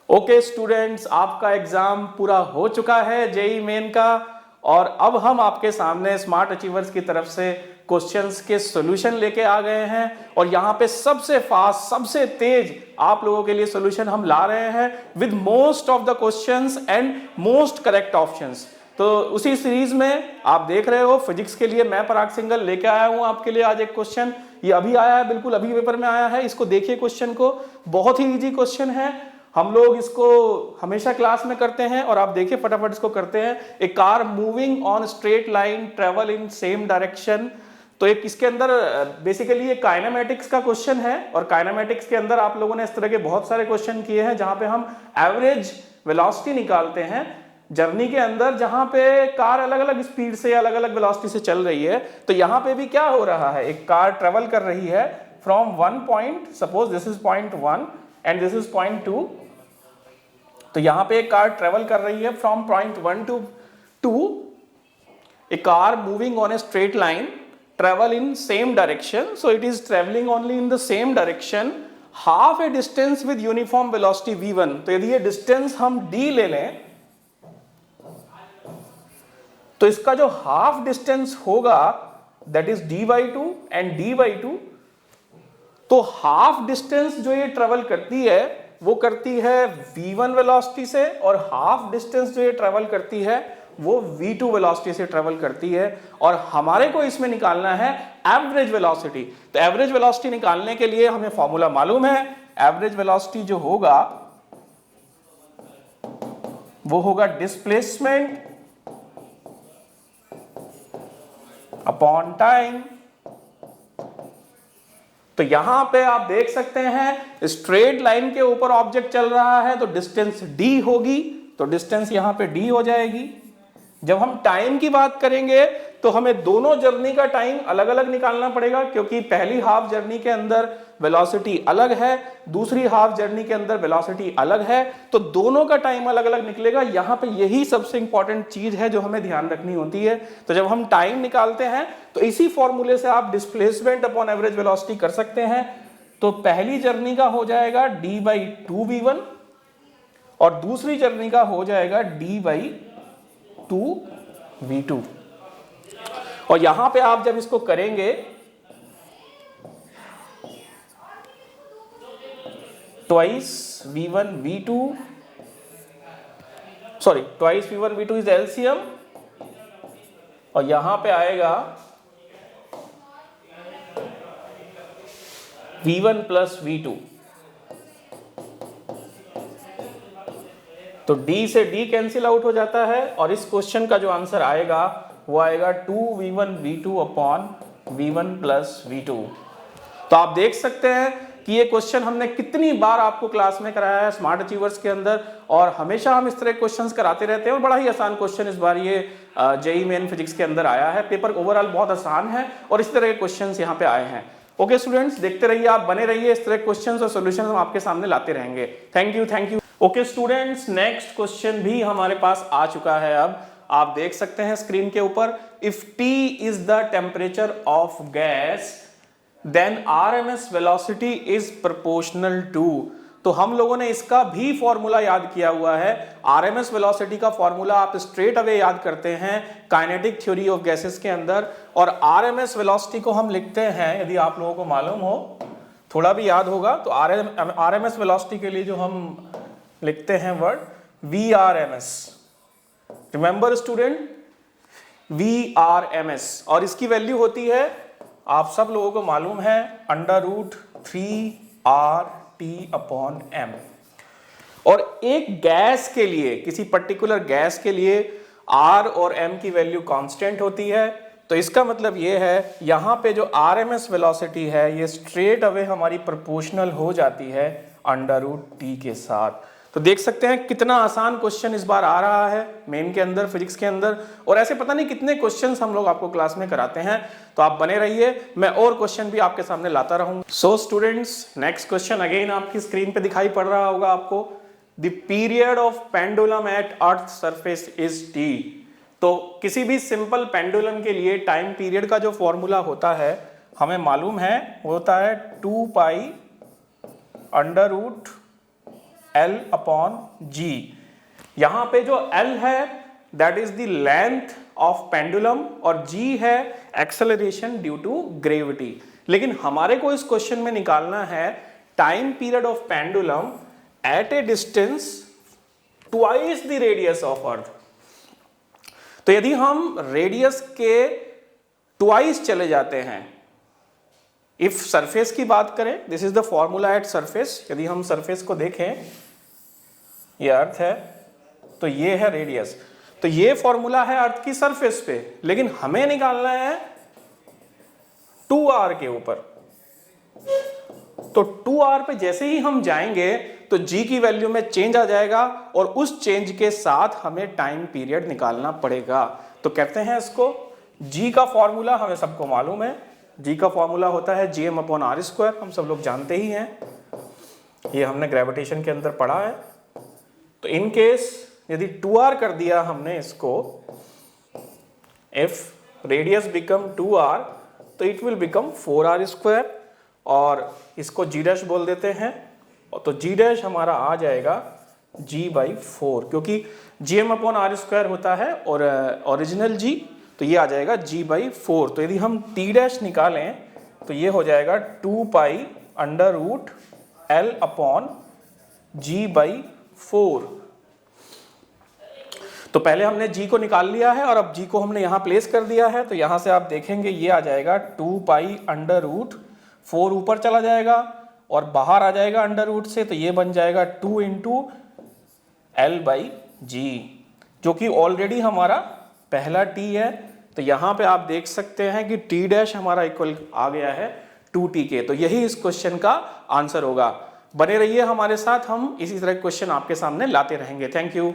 Okay students, आपका exam पूरा हो चुका है जेईई मेन का, और अब हम आपके सामने स्मार्ट अचीवर्स की तरफ से क्वेश्चंस के सॉल्यूशन लेके आ गए हैं। और यहाँ पे सबसे फास्ट, सबसे तेज आप लोगों के लिए सॉल्यूशन हम ला रहे हैं with most of the questions and most correct options. तो उसी सीरीज में आप देख रहे हो फिजिक्स के लिए मैं पराग सिंघल लेके आया हूं आपके लिए आज एक क्वेश्चन। ये अभी आया है, बिल्कुल अभी पेपर में आया है। इसको देखिए, क्वेश्चन को, बहुत ही इजी क्वेश्चन है। हम लोग इसको हमेशा क्लास में करते हैं और आप देखिए फटाफट इसको करते हैं। A car moving on straight line travel in same direction. तो एक इसके अंदर बेसिकली ये काइनेमेटिक्स का क्वेश्चन है, और काइनेमेटिक्स के अंदर आप लोगों ने इस तरह के बहुत सारे क्वेश्चन किए हैं जहां पे हम एवरेज वेलोसिटी निकालते हैं जर्नी के अंदर, जहां पे कार अलग अलग स्पीड से, अलग अलग वेलोसिटी से चल रही है। तो यहां पे भी क्या हो रहा है, एक कार ट्रेवल कर रही है from one point, suppose this is point 1 and this is point 2। तो यहां पे एक कार ट्रेवल कर रही है from point 1 to 2। A car moving on a straight line travel in same direction, so it is travelling only in the same direction half a distance with uniform velocity v1। तो यदि ये distance हम d ले लें तो इसका जो half distance होगा that is d/2 and d/2। तो हाफ डिस्टेंस जो ये ट्रेवल करती है वो करती है v1 वेलोसिटी से, और हाफ डिस्टेंस जो ये ट्रेवल करती है वो v2 वेलोसिटी से ट्रेवल करती है। और हमारे को इसमें निकालना है एवरेज वेलोसिटी। तो एवरेज वेलोसिटी निकालने के लिए हमें फॉर्मूला मालूम है। एवरेज वेलोसिटी जो होगा वो होगा डिस्प्लेसमेंट अपॉन टाइम। तो यहां पे आप देख सकते हैं स्ट्रेट लाइन के ऊपर ऑब्जेक्ट चल रहा है तो डिस्टेंस d होगी, तो डिस्टेंस यहां पे d हो जाएगी। जब हम टाइम की बात करेंगे तो हमें दोनों जर्नी का टाइम अलग अलग निकालना पड़ेगा, क्योंकि पहली हाफ जर्नी के अंदर वेलोसिटी अलग है, दूसरी हाफ जर्नी के अंदर वेलोसिटी अलग है, तो दोनों का टाइम अलग अलग निकलेगा। यहां पे यही सबसे इंपॉर्टेंट चीज है जो हमें ध्यान रखनी होती है। तो जब हम टाइम निकालते हैं तो इसी फॉर्मूले से आप डिस्प्लेसमेंट अपॉन एवरेज वेलोसिटी कर सकते हैं। तो पहली जर्नी का हो जाएगा d/2v1 और दूसरी जर्नी का हो जाएगा d/2v2। और यहां पे आप जब इसको करेंगे twice v1 v2 is LCM, और यहां पे आएगा v1 प्लस v2। तो d से d कैंसिल आउट हो जाता है, और इस क्वेश्चन का जो आंसर आएगा वो आएगा 2v1v2 upon v1 plus v2। तो आप देख सकते हैं कि ये क्वेश्चन हमने कितनी बार आपको क्लास में कराया है स्मार्ट अचीवर्स के अंदर, और हमेशा हम इस तरह क्वेश्चंस कराते रहते हैं। और बड़ा ही आसान क्वेश्चन इस बार ये जेईई मेन फिजिक्स के अंदर आया है। पेपर ओवरऑल बहुत आसान है और इस तरह के क्वेश्चंस यहाँ पे आए हैं। ओके स्टूडेंट्स, देखते रहिए, आप बने रहिए, इस तरह के क्वेश्चंस और सॉल्यूशंस हम आपके सामने लाते रहेंगे। Thank you. Okay students, next question भी हमारे पास आ चुका है। अब आप देख सकते हैं स्क्रीन के ऊपर, if T is the temperature of gas then RMS velocity is proportional to. तो हम लोगों ने इसका भी फॉर्मूला याद किया हुआ है। RMS वेलोसिटी का फॉर्मूला आप स्ट्रेट अवे याद करते हैं काइनेटिक थ्योरी ऑफ गैसेस के अंदर, और RMS वेलोसिटी को हम लिखते हैं, यदि आप लोगों को मालूम हो, थोड़ा भी याद होगा, तो RMS वेलोसिटी के लिए जो हम लिखते हैं word VRMS। Remember student, VRMS, और इसकी वैल्यू होती है, आप सब लोगों को मालूम है, √3RT/m। और एक गैस के लिए, किसी पर्टिकुलर गैस के लिए R और M की वैल्यू कांस्टेंट होती है। तो इसका मतलब ये है यहां पे जो RMS वेलोसिटी है ये स्ट्रेट अवे हमारी प्रोपोर्शनल हो जाती है √T के साथ। तो देख सकते हैं कितना आसान क्वेश्चन इस बार आ रहा है मेन के अंदर, फिजिक्स के अंदर, और ऐसे पता नहीं कितने क्वेश्चंस हम लोग आपको क्लास में कराते हैं। तो आप बने रहिए, मैं और क्वेश्चन भी आपके सामने लाता रहूंगा। So students, next question again आपकी स्क्रीन पे दिखाई पड़ रहा होगा आपको। The period of pendulum at earth surface is t। तो किसी भी सिंपल पेंडुलम के लिए टाइम पीरियड का जो फॉर्मूला होता है हमें मालूम है, वो होता है 2 pi √m L upon G। यहां पे जो L है that is the length of pendulum और G है एक्सेलरेशन ड्यू टू ग्रेविटी। लेकिन हमारे को इस क्वेश्चन में निकालना है time period of pendulum at a distance twice the radius of earth. तो यदि हम रेडियस के ट्वाइस चले जाते हैं, इफ सरफेस की बात करें, this is the formula at surface. यदि हम सरफेस को देखें, ये अर्थ है तो ये है रेडियस, तो ये फॉर्मूला है अर्थ की सरफेस पे, लेकिन हमें निकालना है 2r के ऊपर। तो 2r पे जैसे ही हम जाएंगे तो g की वैल्यू में चेंज आ जाएगा और उस चेंज के साथ हमें टाइम पीरियड निकालना पड़ेगा। तो कहते हैं इसको, g का फॉर्मूला हमें सबको मालूम है, g का फॉर्मूला होता है gm अपॉन आर स्क्वायर, हम सब लोग जानते ही हैं, ये हमने ग्रेविटेशन के अंदर पढ़ा है। तो इन केस यदि 2r कर दिया हमने इसको, इफ रेडियस बिकम 2r तो it will become 4r square, और इसको g डैश बोल देते हैं। तो g डैश हमारा आ जाएगा g/4, क्योंकि gm अपॉन आर स्क्वायर होता है और ओरिजिनल g, तो ये आ जाएगा g/4। तो यदि हम t डैश निकालें तो ये हो जाएगा 2 under root l upon g/4। तो पहले हमने g को निकाल लिया है और अब g को हमने यहाँ प्लेस कर दिया है। तो यहाँ से आप देखेंगे ये आ जाएगा 2 अंडर रूट 4, ऊपर चला जाएगा और बाहर आ जाएगा अंडर रूट से, तो ये बन जाएगा 2 इंटू L/G, जो कि ऑलरेडी हमारा पहला t है। तो यहाँ पे आप देख सकते हैं कि t डैश हमारा इक्वल आ गया है 2t के। तो यही इस क्वेश्चन का आंसर होगा। बने रहिए हमारे साथ, हम इसी तरह क्वेश्चन आपके सामने लाते रहेंगे। Thank you.